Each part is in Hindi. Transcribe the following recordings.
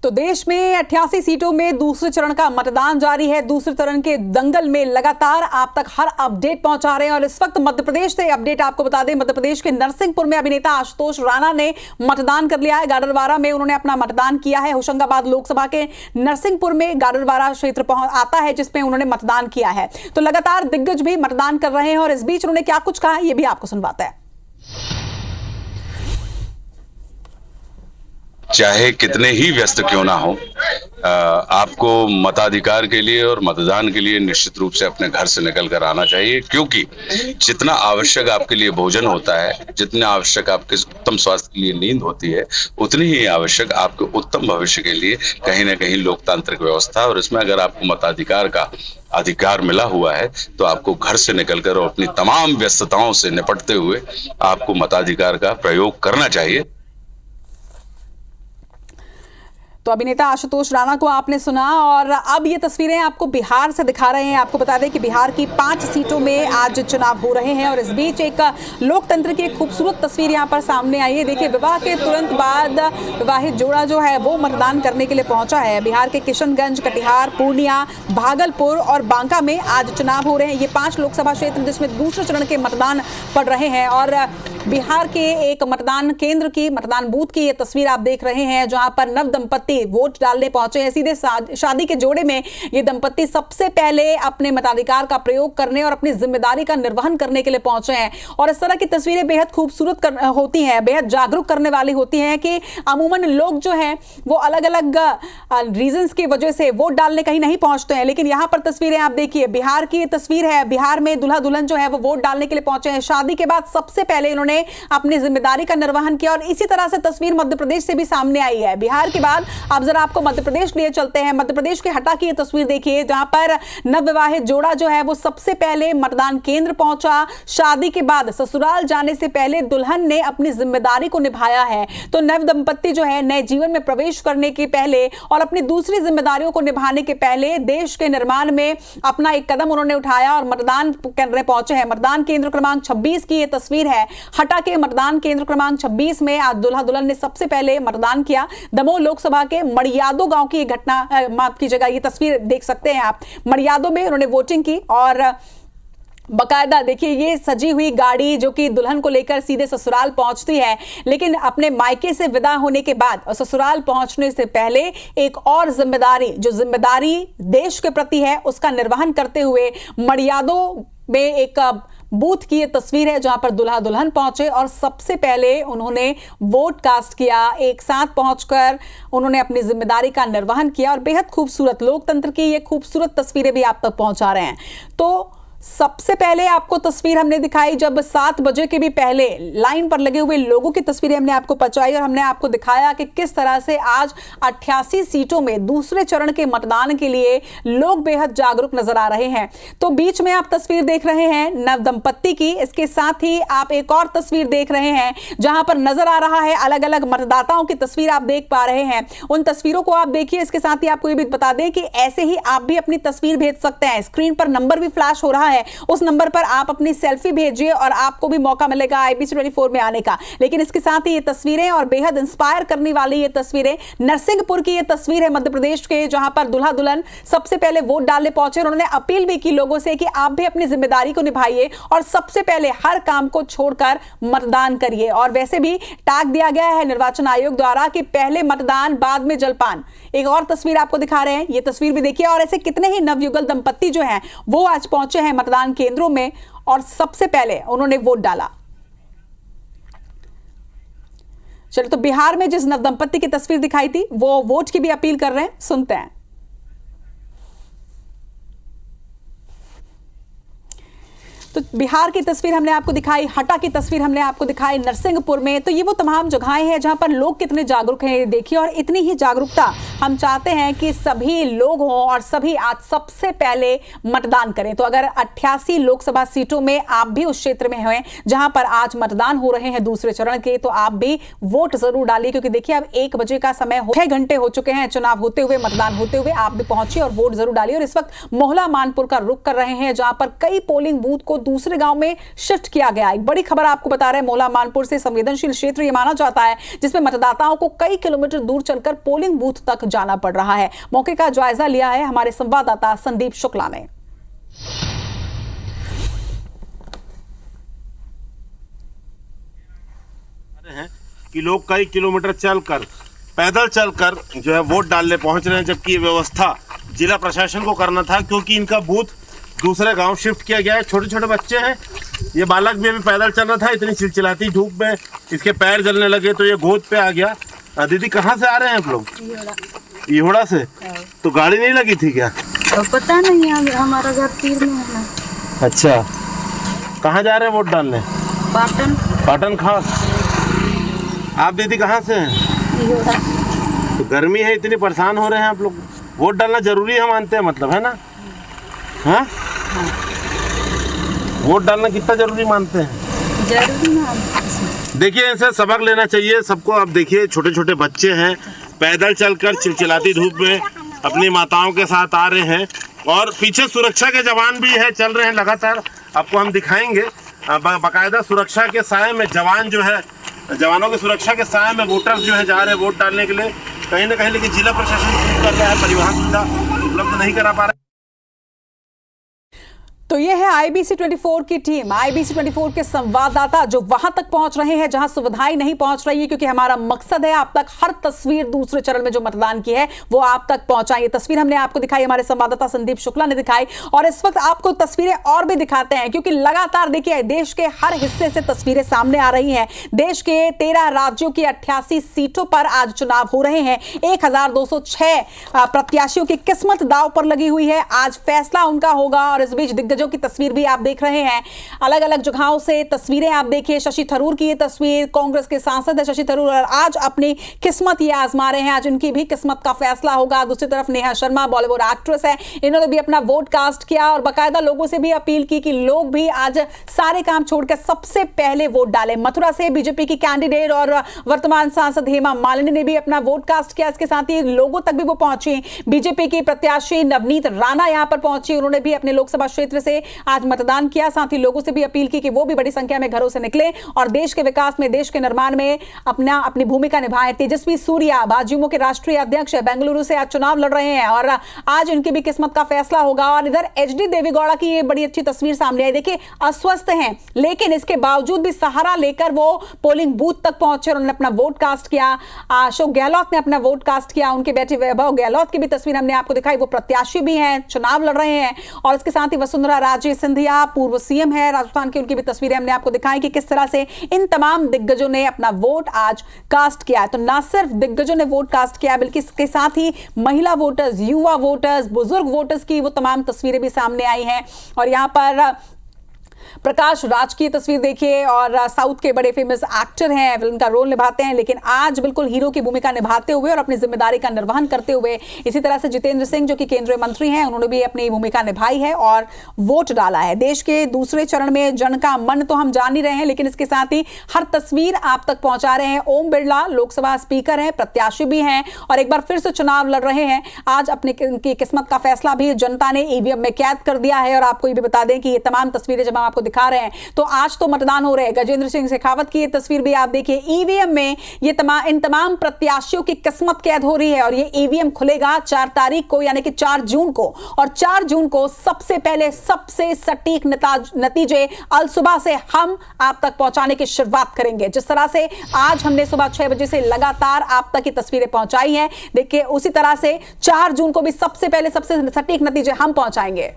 तो देश में 88 सीटों में दूसरे चरण का मतदान जारी है। दूसरे चरण के दंगल में लगातार आप तक हर अपडेट पहुंचा रहे हैं और इस वक्त मध्य प्रदेश से अपडेट आपको बता दें, मध्य प्रदेश के नरसिंहपुर में अभिनेता आशुतोष राणा ने मतदान कर लिया है। गाडरवारा में उन्होंने अपना मतदान किया है। होशंगाबाद लोकसभा के नरसिंहपुर में गाडरवारा क्षेत्र आता है जिसमें उन्होंने मतदान किया है। तो लगातार दिग्गज भी मतदान कर रहे हैं और इस बीच उन्होंने क्या कुछ कहा यह भी आपको सुनवाते हैं। चाहे कितने ही व्यस्त क्यों ना हो, आपको मताधिकार के लिए और मतदान के लिए निश्चित रूप से अपने घर से निकल कर आना चाहिए, क्योंकि जितना आवश्यक आपके लिए भोजन होता है, जितना आवश्यक आपके उत्तम स्वास्थ्य के लिए नींद होती है, उतनी ही आवश्यक आपके उत्तम भविष्य के लिए कहीं ना कहीं लोकतांत्रिक व्यवस्था। और इसमें अगर आपको मताधिकार का अधिकार मिला हुआ है तो आपको घर से निकलकर और अपनी तमाम व्यस्तताओं से निपटते हुए आपको मताधिकार का प्रयोग करना चाहिए। तो अभिनेता आशुतोष राणा को आपने सुना और अब ये तस्वीरें आपको बिहार से दिखा रहे हैं। आपको बता दें कि बिहार की 5 सीटों में आज चुनाव हो रहे हैं और इस बीच एक लोकतंत्र की एक खूबसूरत तस्वीर यहाँ पर सामने आई है। देखिए, विवाह के तुरंत बाद विवाहित जोड़ा जो है वो मतदान करने के लिए पहुंचा है। बिहार के किशनगंज, कटिहार, पूर्णिया, भागलपुर और बांका में आज चुनाव हो रहे हैं। ये 5 लोकसभा क्षेत्र जिसमें दूसरे चरण के मतदान पड़ रहे हैं और बिहार के एक मतदान केंद्र की, मतदान बूथ की ये तस्वीर आप देख रहे हैं जहां पर नव दंपत्ति वोट डालने पहुंचे हैं। सीधे शादी के जोड़े में ये दंपत्ति सबसे पहले अपने मताधिकार का प्रयोग करने और अपनी जिम्मेदारी का निर्वहन करने के लिए पहुंचे हैं। और इस तरह की तस्वीरें बेहद खूबसूरत होती हैं, बेहद जागरूक करने वाली होती हैं कि अमूमन लोग जो हैं वो अलग अलग रीजंस की वजह से वोट डालने कहीं नहीं पहुंचते हैं, लेकिन यहां पर तस्वीरें आप देखिए, बिहार की तस्वीर है। बिहार में दूल्हा दुल्हन जो है वो वोट डालने के लिए पहुंचे हैं। शादी के बाद सबसे पहले इन्होंने अपनी जिम्मेदारी का निर्वहन किया और इसी तरह से तस्वीर मध्य प्रदेश से भी सामने आई है। बिहार के बाद अब जरा आपको मध्य प्रदेश लिए चलते हैं। मध्य प्रदेश के हटा की ये तस्वीर देखिए जहां पर नवविवाहित जोड़ा जो है वो सबसे पहले मतदान केंद्र पहुंचा। शादी के बाद ससुराल जाने से पहले दुल्हन ने अपनी जिम्मेदारी को निभाया है। तो नव दंपत्ति जो है नए जीवन में प्रवेश करने के पहले और अपनी दूसरी जिम्मेदारियों को निभाने के पहले देश के निर्माण में अपना एक कदम उन्होंने उठाया और मतदान करने पहुंचे हैं। मतदान केंद्र क्रमांक 26 की यह तस्वीर है। हटा के मतदान केंद्र क्रमांक 26 में आज दूल्हा दुल्हन ने सबसे पहले मतदान किया। दमोह लोकसभा के मड़ियादो गांव की घटना, माफ की जगह, ये तस्वीर देख सकते हैं आप। मड़ियादो में उन्होंने वोटिंग की और बकायदा देखिए ये सजी हुई गाड़ी जो कि दुल्हन को लेकर सीधे ससुराल पहुंचती है, लेकिन अपने मायके से विदा होने के बाद और ससुराल पहुंचने से पहले एक और जिम्मेदारी, जो जिम्मेदारी देश के प्रति है, उसका निर्वहन करते हुए मड़ियादो में एक बूथ की ये तस्वीर है जहां पर दूल्हा दुल्हन पहुंचे और सबसे पहले उन्होंने वोट कास्ट किया। एक साथ पहुंचकर उन्होंने अपनी जिम्मेदारी का निर्वहन किया और बेहद खूबसूरत लोकतंत्र की ये खूबसूरत तस्वीरें भी आप तक पहुंचा रहे हैं। तो सबसे पहले आपको तस्वीर हमने दिखाई जब 7 बजे के भी पहले लाइन पर लगे हुए लोगों की तस्वीरें हमने आपको पहुंचाई और हमने आपको दिखाया कि किस तरह से आज 88 सीटों में दूसरे चरण के मतदान के लिए लोग बेहद जागरूक नजर आ रहे हैं। तो बीच में आप तस्वीर देख रहे हैं नव दंपत्ति की, इसके साथ ही आप एक और तस्वीर देख रहे हैं जहां पर नजर आ रहा है अलग अलग मतदाताओं की तस्वीर आप देख पा रहे हैं। उन तस्वीरों को आप देखिए। इसके साथ ही आपको ये भी बता दें कि ऐसे ही आप भी अपनी तस्वीर भेज सकते हैं। स्क्रीन पर नंबर भी फ्लैश हो रहा है, उस नंबर पर आप अपनी सेल्फी भेजिए और आपको भी मौका मिलेगा IBC 24 में आने का। लेकिन इसके साथ ही ये तस्वीरें और बेहद इंस्पायर करने वाली ये तस्वीरें, नरसिंहपुर की ये तस्वीर है मध्य प्रदेश के, जहां पर दूल्हा दुल्हन सबसे पहले वोट डालने पहुंचे। उन्होंने अपील भी की लोगों से कि आप भी अपनी जिम्मेदारी को निभाइए और सबसे पहले हर काम को छोड़कर मतदान करिए। और वैसे भी टैग दिया गया है निर्वाचन आयोग द्वारा कि पहले मतदान बाद में जलपान। एक और तस्वीर आपको दिखा रहे हैं, ये तस्वीर भी देखिए। और ऐसे कितने ही नवयुगल दंपत्ति जो हैं वो आज पहुंचे हैं मतदान केंद्रों में और सबसे पहले उन्होंने वोट डाला। चलो, तो बिहार में जिस नवदंपत्ति की तस्वीर दिखाई थी वो वोट की भी अपील कर रहे हैं, सुनते हैं। तो बिहार की तस्वीर हमने आपको दिखाई, हटा की तस्वीर हमने आपको दिखाई, नरसिंहपुर में। तो ये वो तमाम जगहें हैं जहां पर लोग कितने जागरूक हैं देखिए। और इतनी ही जागरूकता हम चाहते हैं कि सभी लोग हों और सभी आज सबसे पहले मतदान करें। तो अगर 88 लोकसभा सीटों में आप भी उस क्षेत्र में हैं जहां पर आज मतदान हो रहे हैं दूसरे चरण के, तो आप भी वोट जरूर डालिए, क्योंकि देखिए अब 1 बजे का समय 6 घंटे हो चुके हैं चुनाव होते हुए, मतदान होते हुए। आप भी पहुंचिए और वोट जरूर डालिए। और इस वक्त मोहला मानपुर का रुख कर रहे हैं जहां पर कई पोलिंग बूथ को दूसरे गांव में शिफ्ट किया गया। एक बड़ी खबर आपको बता रहे हैं, मोहला मानपुर से संवेदनशील क्षेत्र यह माना जाता है जिसमें मतदाताओं को कई किलोमीटर दूर चलकर पोलिंग बूथ तक जाना पड़ रहा है। मौके का जायजा लिया है हमारे संवाददाता संदीप शुक्ला ने। कि लोग कई किलोमीटर चलकर पैदल चलकर जो है वोट डालने पहुंच रहे हैं, जबकि ये व्यवस्था जिला प्रशासन को करना था, क्योंकि इनका बूथ दूसरे गांव शिफ्ट किया गया है। छोटे छोटे बच्चे हैं, ये बालक भी अभी पैदल चल रहा था, इतनी चिलचिलाती धूप में इसके पैर जलने लगे तो ये गोद पे आ गया। दीदी कहाँ से आ रहे हैं आप लोग? इहोड़ा से। तो गाड़ी नहीं लगी थी क्या? तो पता नहीं, हमारा घर तीर में है ना। अच्छा, कहाँ जा रहे हैं वोट डालने? पाटन। पाटन खास। आप दीदी कहाँ से हैं? इहोड़ा। तो गर्मी है, इतनी परेशान हो रहे हैं आप लोग। वोट डालना जरूरी है मानते हैं, मतलब है ना? हाँ, वोट डालना कितना जरूरी मानते हैं? जरूरी ना। देखिए, इनसे सबक लेना चाहिए सबको। अब देखिए, छोटे छोटे बच्चे हैं, पैदल चलकर चिलचिलाती धूप में अपनी माताओं के साथ आ रहे हैं, और पीछे सुरक्षा के जवान भी है, चल रहे हैं लगातार। आपको हम दिखाएंगे बाकायदा सुरक्षा के साए में जवान जो है, जवानों की सुरक्षा के साए में वोटर्स जो है जा रहे हैं वोट डालने के लिए। कहीं ना कहीं लेकिन जिला प्रशासन कर रहा है, परिवहन सुविधा उपलब्ध नहीं करा पा रहा है। तो ये है IBC 24 की टीम, IBC 24 के संवाददाता जो वहां तक पहुंच रहे हैं जहां सुविधाएं नहीं पहुंच रही है, क्योंकि हमारा मकसद है आप तक हर तस्वीर दूसरे चरण में जो मतदान की है वो आप तक पहुंचाएं। ये तस्वीर हमने आपको दिखाई, हमारे संवाददाता संदीप शुक्ला ने दिखाई, और इस वक्त आपको तस्वीरें और भी दिखाते हैं, क्योंकि लगातार देखिए देश के हर हिस्से से तस्वीरें सामने आ रही हैं। देश के 13 राज्यों की 88 सीटों पर आज चुनाव हो रहे हैं। 1206 प्रत्याशियों की किस्मत दांव पर लगी हुई है, आज फैसला उनका होगा। और इस बीच दिग्गजों की तस्वीर भी आप देख रहे हैं, अलग अलग जगहों से तस्वीरें आप देखिए। शशि थरूर की ये तस्वीर, कांग्रेस के सांसद है शशि थरूर, और आज अपनी किस्मत ये आजमा रहे हैं, आज उनकी भी किस्मत का फैसला होगा। दूसरी तरफ नेहा शर्मा बॉलीवुड एक्ट्रेस है, इन्होंने भी अपना वोट कास्ट किया और बाकायदा लोगों से भी अपील की कि लोग भी आज सारे काम छोड़कर सबसे पहले वोट डालें। मथुरा से बीजेपी की कैंडिडेट और वर्तमान सांसद हेमा मालिनी ने भी अपना वोट कास्ट किया, इसके साथ ही लोगों तक भी वो पहुंची। बीजेपी की प्रत्याशी नवनीत राणा यहां पर पहुंची, उन्होंने भी अपने लोकसभा क्षेत्र से आज मतदान किया, साथ ही लोगों से भी अपील की कि वो भी बड़ी संख्या में घरों से निकले और देश के विकास में, देश के निर्माण में अपनी भूमिका निभाएं। तेजस्वी सूर्या भाजयुमो के राष्ट्रीय अध्यक्ष बेंगलुरु से आज चुनाव लड़ रहे हैं और आज उनकी भी किस्मत का फैसला होगा। और इधर HD देवेगौड़ा की ये बड़ी अच्छी तस्वीर सामने आई, देखिए अस्वस्थ हैं लेकिन इसके बावजूद भी सहारा लेकर वो पोलिंग बूथ तक पहुंचे और उन्होंने अपना वोट कास्ट किया। अशोक गहलोत ने अपना वोट कास्ट किया, उनके बेटे वैभव गहलोत की भी तस्वीर हमने आपको दिखाई, वो प्रत्याशी भी हैं, चुनाव लड़ रहे हैं। और इसके साथ ही वसुंधरा राजे सिंधिया पूर्व CM है राजस्थान की, उनकी भी तस्वीरें हमने आपको दिखाई कि किस तरह से इन तमाम दिग्गजों ने अपना वोट आज कास्ट किया है। तो ना सिर्फ दिग्गजों ने वोट कास्ट किया बल्कि इसके साथ ही महिला वोटर्स, युवा वोटर्स, बुजुर्ग वोटर्स की वो तमाम तस्वीरें भी सामने आई हैं। और यहां पर प्रकाश राज की तस्वीर देखिए, और साउथ के बड़े फेमस एक्टर हैं, विलन का रोल निभाते हैं, लेकिन आज बिल्कुल हीरो की भूमिका निभाते हुए और अपनी जिम्मेदारी का निर्वहन करते हुए। इसी तरह से जितेंद्र सिंह जो कि केंद्रीय मंत्री हैं, उन्होंने भी अपनी भूमिका निभाई है और वोट डाला है। देश के दूसरे चरण में जन का मन तो हम जान ही रहे हैं, लेकिन इसके साथ ही हर तस्वीर आप तक पहुंचा रहे हैं। ओम बिरला लोकसभा स्पीकर हैं, प्रत्याशी भी हैं और एक बार फिर से चुनाव लड़ रहे हैं। आज अपनी किस्मत का फैसला भी जनता ने EVM में कैद कर दिया है। और आपको ये भी बता दें कि ये तमाम तस्वीरें जब हम आपको दिखा रहे हैं तो आज तो मतदान हो रहे हैं। गजेंद्र सिंह शेखावत की ये तस्वीर भी आप देखिए, EVM में ये इन तमाम प्रत्याशियों की किस्मत कैद हो रही है और ये EVM खुलेगा 4 तारीख को, यानी कि 4 जून को। और 4 जून को सबसे पहले सबसे सटीक नतीजे अल सुबह से हम आप तक पहुंचाने की शुरुआत करेंगे। जिस तरह से आज हमने सुबह 6 बजे से लगातार आप तक की तस्वीरें पहुंचाई हैं, देखिए उसी तरह से 4 जून को भी सबसे पहले सबसे सटीक नतीजे हम पहुंचाएंगे।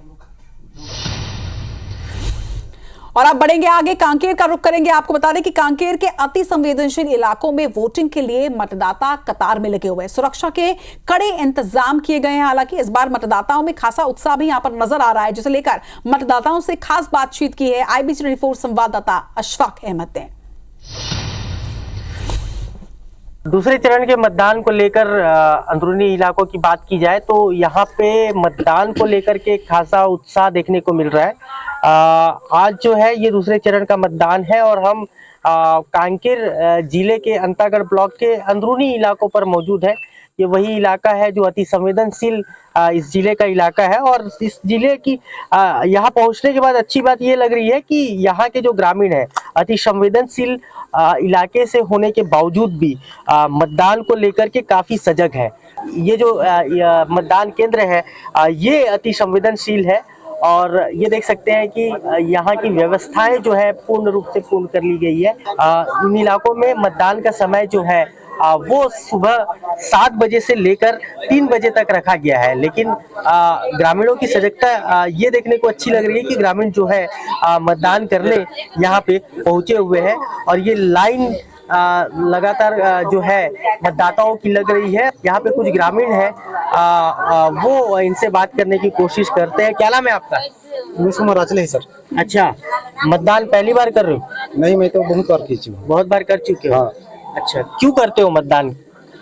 और अब बढ़ेंगे आगे, कांकेर का रुख करेंगे। आपको बता दें कि कांकेर के अति संवेदनशील इलाकों में वोटिंग के लिए मतदाता कतार में लगे हुए हैं। सुरक्षा के कड़े इंतजाम किए गए हैं। हालांकि इस बार मतदाताओं में खासा उत्साह भी यहां पर नजर आ रहा है, जिसे लेकर मतदाताओं से खास बातचीत की है IBC 24 संवाददाता अशफाक अहमद ने। दूसरे चरण के मतदान को लेकर अंदरूनी इलाकों की बात की जाए तो यहाँ पे मतदान को लेकर के खासा उत्साह देखने को मिल रहा है। आज जो है ये दूसरे चरण का मतदान है और हम कांकेर जिले के अंतागढ़ ब्लॉक के अंदरूनी इलाकों पर मौजूद है। ये वही इलाका है जो अति संवेदनशील इस जिले का इलाका है और इस जिले की यहाँ पहुँचने के बाद अच्छी बात ये लग रही है कि यहाँ के जो ग्रामीण हैं अति संवेदनशील इलाके से होने के बावजूद भी मतदान को लेकर के काफी सजग है। ये जो मतदान केंद्र है ये अति संवेदनशील है और ये देख सकते हैं कि यहाँ की व्यवस्थाएं जो है पूर्ण रूप से पूर्ण कर ली गई है। इन इलाकों में मतदान का समय जो है वो सुबह 7 बजे से लेकर 3 बजे तक रखा गया है, लेकिन ग्रामीणों की सजगता ये देखने को अच्छी लग रही है कि ग्रामीण जो है मतदान करने यहाँ पे पहुंचे हुए हैं और ये लाइन लगातार जो है मतदाताओं की लग रही है। यहाँ पे कुछ ग्रामीण है वो इनसे बात करने की कोशिश करते हैं। क्या नाम है आपका? है सर। अच्छा, मतदान पहली बार कर रहे हो? नहीं, मैं तो बहुत बार की हूँ। बहुत बार कर चुके हो? हाँ। अच्छा, क्यों करते हो मतदान?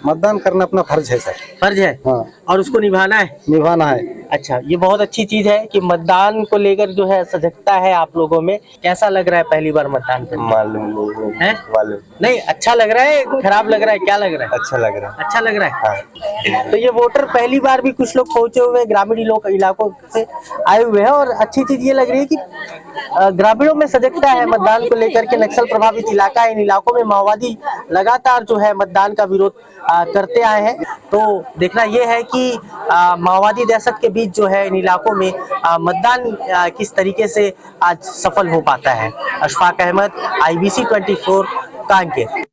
मतदान करना अपना फर्ज है सर। फर्ज है? हाँ। और उसको निभाना है? निभाना है। अच्छा, ये बहुत अच्छी चीज है कि मतदान को लेकर जो है सजगता है आप लोगों में। कैसा लग रहा है पहली बार मतदान करना? मालूम है? मालूम नहीं, अच्छा लग रहा है, खराब लग रहा है, क्या लग रहा है? अच्छा लग रहा है। अच्छा लग रहा है। हाँ। तो ये वोटर पहली बार भी कुछ लोग पहुंचे हुए हैं, ग्रामीण इलाकों से आए हुए हैं और अच्छी चीज ये लग रही है कि ग्रामीणों में सजगता है मतदान को लेकर के। नक्सल प्रभावित इलाका है, इन इलाकों में माओवादी लगातार जो है मतदान का विरोध करते आए हैं। तो देखना यह है कि माओवादी दहशत के बीच जो है इन इलाकों में मतदान किस तरीके से आज सफल हो पाता है। अशफाक अहमद, IBC 24 कांकेर।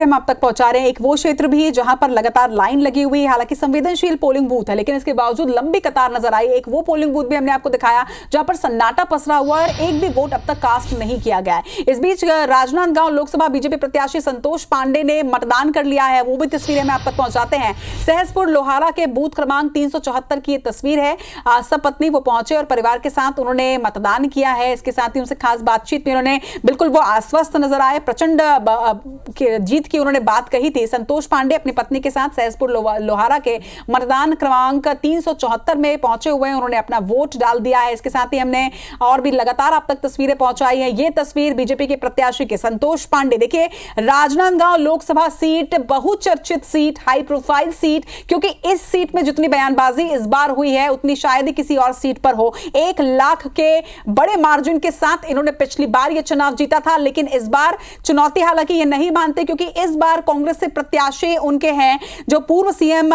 हम आप तक पहुंचा रहे हैं एक वो क्षेत्र भी है जहां पर लगातार लाइन लगी हुई है। हालांकि संवेदनशील पोलिंग बूथ है, लेकिन इसके बावजूद लंबी कतार नजर आई। एक वो पोलिंग बूथ भी हमने आपको दिखाया जहां पर सन्नाटा पसरा हुआ है और एक भी वोट अब तक कास्ट नहीं किया गया है। इस बीच राजनांदगांव लोकसभा बीजेपी प्रत्याशी संतोष पांडे ने मतदान कर लिया है, वो भी तस्वीरें में आप तक पहुंचाते हैं। सहसपुर लोहारा के बूथ क्रमांक 374 की ये तस्वीर है। सपत्नी वो पहुंचे और परिवार के साथ उन्होंने मतदान किया है। इसके साथ ही उनसे खास बातचीत में उन्होंने बिल्कुल वो आश्वस्त नजर आए, प्रचंड जीत की उन्होंने बात कही थी। संतोष पांडे अपनी पत्नी के साथ सहसपुर लोहारा के मतदान क्रमांक 374 में पहुंचे हुए हैं। उन्होंने अपना वोट डाल दिया है। इसके साथ ही हमने और भी लगातार आप तक तस्वीरें पहुंचाई हैं। ये तस्वीर बीजेपी के प्रत्याशी के संतोष पांडे। देखिए, राजनांदगांव लोकसभा सीट बहुचर्चित सीट, हाई प्रोफाइल सीट, क्योंकि इस सीट में जितनी बयानबाजी इस बार हुई है उतनी शायद ही किसी और सीट पर हो। 1 लाख के बड़े मार्जिन के साथ इन्होंने पिछली बार यह चुनाव जीता था, लेकिन इस बार चुनौती हालांकि ये नहीं मानते, क्योंकि इस बार कांग्रेस से प्रत्याशी उनके हैं जो पूर्व सीएम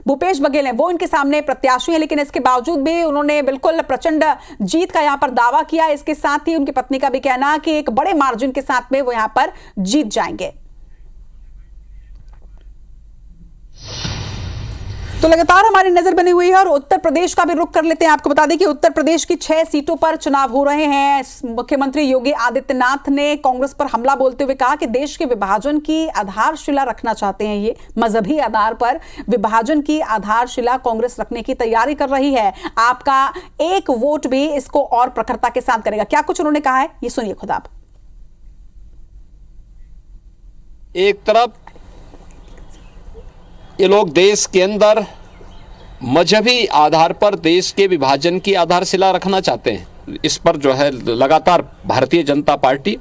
भूपेश बघेल हैं, वो इनके सामने प्रत्याशी हैं। लेकिन इसके बावजूद भी उन्होंने बिल्कुल प्रचंड जीत का यहां पर दावा किया। इसके साथ ही उनकी पत्नी का भी कहना कि एक बड़े मार्जिन के साथ में वो यहां पर जीत जाएंगे। तो लगातार हमारी नजर बनी हुई है और उत्तर प्रदेश का भी रुख कर लेते हैं। आपको बता दें कि उत्तर प्रदेश की 6 सीटों पर चुनाव हो रहे हैं। मुख्यमंत्री योगी आदित्यनाथ ने कांग्रेस पर हमला बोलते हुए कहा कि देश के विभाजन की आधारशिला रखना चाहते हैं, ये मजहबी आधार पर विभाजन की आधारशिला कांग्रेस रखने की तैयारी कर रही है। आपका एक वोट भी इसको और प्रखरता के साथ करेगा। क्या कुछ उन्होंने कहा है, ये सुनिए खुद आप। एक तरफ ये लोग देश के अंदर मजहबी आधार पर देश के विभाजन की आधारशिला रखना चाहते हैं। इस पर जो है लगातार भारतीय जनता पार्टी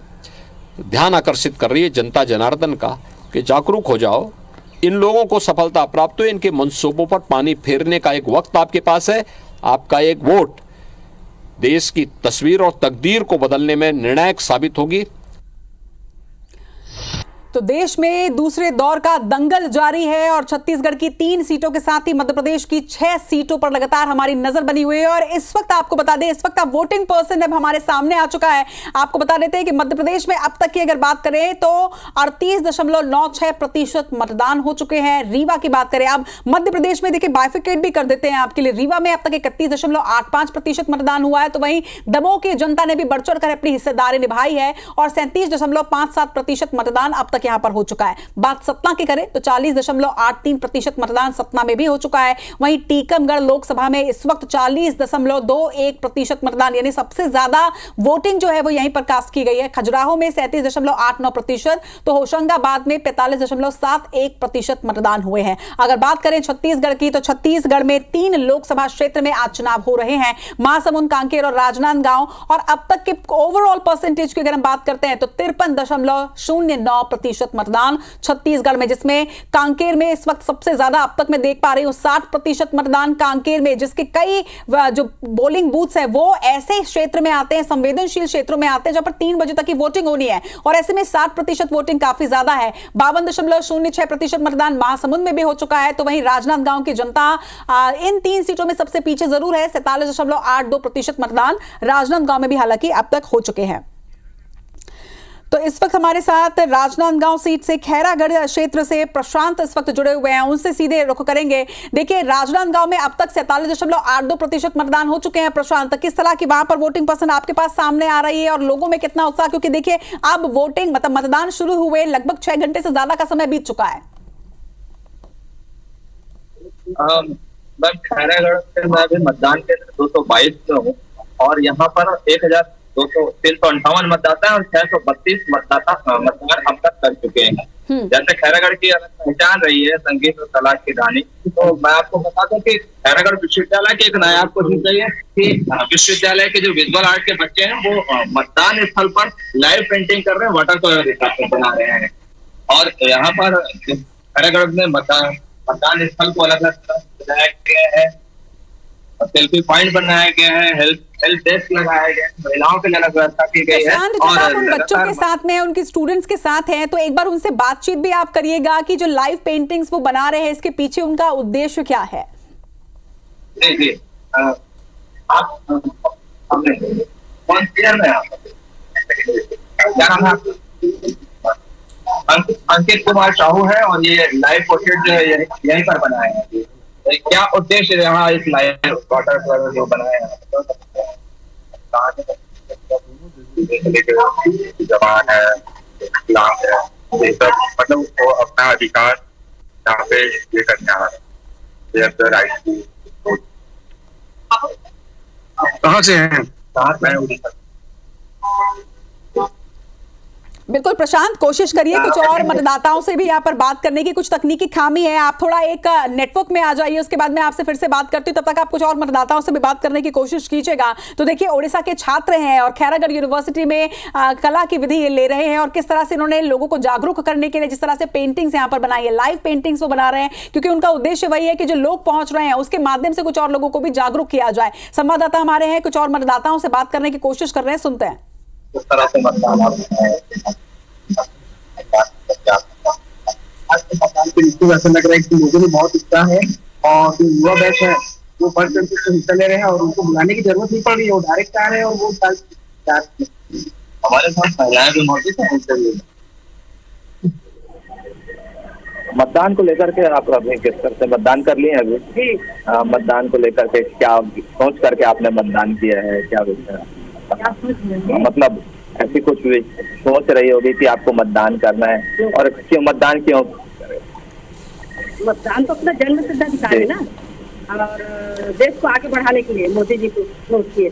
ध्यान आकर्षित कर रही है जनता जनार्दन का कि जागरूक हो जाओ, इन लोगों को सफलता प्राप्त हो, इनके मंसूबों पर पानी फेरने का एक वक्त आपके पास है। आपका एक वोट देश की तस्वीर और तकदीर को बदलने में निर्णायक साबित होगी। तो देश में दूसरे दौर का दंगल जारी है और छत्तीसगढ़ की 3 सीटों के साथ ही मध्य प्रदेश की 6 सीटों पर लगातार हमारी नजर बनी हुई है। और इस वक्त आपको बता दें, इस वक्त अब वोटिंग पर्सन अब हमारे सामने आ चुका है। आपको बता देते हैं कि मध्य प्रदेश में अब तक की अगर बात करें तो 38.96% मतदान हो चुके हैं। रीवा की बात करें, अब मध्य प्रदेश में देखिए बाइफिकेट भी कर देते हैं आपके लिए। रीवा में अब तक 31.85% मतदान हुआ है, तो वहीं दमोह की जनता ने भी बढ़ चढ़ कर अपनी हिस्सेदारी निभाई है और 37.57% मतदान अब तक यहां पर हो चुका है। बात सतना की करें तो 40.83% मतदान सतना में भी हो चुका है। वहीं टीकमगढ़ लोकसभा में इस वक्त 40.21% मतदान, यानी सबसे ज्यादा वोटिंग जो है वो यहीं पर कास्ट की गई है। खजुराहो में 37.89%, तो होशंगाबाद में 45.71% मतदान हुए हैं। अगर बात करें छत्तीसगढ़ की, तो छत्तीसगढ़ में 3 लोकसभा क्षेत्र में आज चुनाव हो रहे हैं, महासमुंद, कांकेर और राजनांदगांव। और अब तक के ओवरऑल परसेंटेज की अगर हम बात करते हैं तो 53.09% 60% मतदान छत्तीसगढ़ में, जिसमें कांकेर में इस वक्त सबसे ज्यादा अब तक मैं देख पा रही हूं 60% मतदान कांकेर में, जिसके कई जो पोलिंग बूथ्स है वो ऐसे क्षेत्र में आते हैं, संवेदनशील क्षेत्रों में आते हैं जहां पर 3 बजे तक की वोटिंग होनी है, और ऐसे में 60% वोटिंग काफी ज्यादा है। 52.06% मतदान महासमुंद में भी हो चुका है। तो वहीं राजनांदगांव की जनता इन 3 सीटों में सबसे पीछे जरूर है। 47.82% मतदान राजनांदगांव में भी हालांकि अब तक हो चुके हैं। तो इस वक्त हमारे साथ राजनांदगांव सीट से खैरागढ़ क्षेत्र से प्रशांत इस वक्त जुड़े हुए हैं, उनसे सीधे रुख करेंगे। देखिए, राजनांदगांव में अब तक 47.82% मतदान हो चुके हैं। प्रशांत, किस तरह की वहां पर वोटिंग पसंद आपके पास सामने आ रही है और लोगों में कितना उत्साह, क्योंकि देखिए अब वोटिंग मतलब मतदान शुरू हुए लगभग 6 घंटे से ज्यादा का समय बीत चुका है। मैं खैरागढ़ से मैं अभी मतदान केंद्र 222 में हूँ और यहाँ पर 358 मतदाता है और 632 मतदाता मतदान अब तक कर चुके हैं। जैसे खैरागढ़ की अलग पहचान रही है संगीत और कला की रानी, तो मैं आपको बता दूं कि खैरागढ़ विश्वविद्यालय की एक नायाब कोशिश रही है कि विश्वविद्यालय के जो विजुअल आर्ट के बच्चे हैं वो मतदान स्थल पर लाइव पेंटिंग कर रहे हैं, वाटर कलर बना रहे हैं। और यहाँ पर खैरागढ़ में मतदान स्थल को अलग अलग बनाया गया है, सेल्फी पॉइंट बनाया गया है, हेल्प डेस्क लगाया गया है, महिलाओं के लिए अलग व्यवस्था की गई है। और उन बच्चों के साथ में, उनके स्टूडेंट्स के साथ हैं, तो एक बार उनसे बातचीत भी आप करिएगा कि जो लाइव पेंटिंग्स वो बना रहे हैं इसके पीछे उनका उद्देश्य क्या है। जी आप कौन सी में आप क्या नाम है? अंकित कुमार साहू है और ये लाइव पोर्ट्रेट जो है यहीं पर बनाए हैं। क्या उद्देश्य यहाँ इस लाइव वाटर पर जो बनाए हैं? जवान है, इस्लाम है, ये सब मतलब वो अपना अधिकार यहाँ पे ये करना है। कहाँ से हैं? मैं उड़ीसा। बिल्कुल प्रशांत, कोशिश करिए कुछ और मतदाताओं से भी यहाँ पर बात करने की। कुछ तकनीकी खामी है, आप थोड़ा एक नेटवर्क में आ जाइए, उसके बाद मैं आपसे फिर से बात करती हूँ। तब तक आप कुछ और मतदाताओं से भी बात करने की कोशिश कीजिएगा। तो देखिए, उड़ीसा के छात्र हैं और खैरागढ़ यूनिवर्सिटी में कला की विधि ले रहे हैं और किस तरह से इन्होंने लोगों को जागरूक करने के लिए जिस तरह से पेंटिंग्स यहाँ पर बनाई है, लाइव पेंटिंग्स वो बना रहे हैं, क्योंकि उनका उद्देश्य वही है कि जो लोग पहुंच रहे हैं उसके माध्यम से कुछ और लोगों को भी जागरूक किया जाए। संवाददाता हमारे हैं, कुछ और मतदाताओं से बात करने की कोशिश कर रहे हैं, सुनते हैं। इस तरह से मतदान ऐसा लग रहा है कि मुझे भी बहुत उत्साह है और जो युवा बैच है वो बढ़ चढ़ के हिस्सा ले रहे हैं और उनको बुलाने की जरूरत नहीं पड़ रही है, वो डायरेक्ट आ रहे हैं और वो हमारे साथ महिलाएं भी मौजूद हैं इंटरव्यू में। मतदान को लेकर के आप अभी किस तरह से मतदान कर लिए अभी? मतदान को लेकर के क्या सोच करके आपने मतदान किया है? क्या मतलब ऐसी कुछ सोच रही होगी कि आपको मतदान करना है, और क्यों मतदान क्यों? मतदान तो अपना जन्म सिद्ध अधिकार है ना, और देश को आगे बढ़ाने के लिए मोदी जी को वोट किए।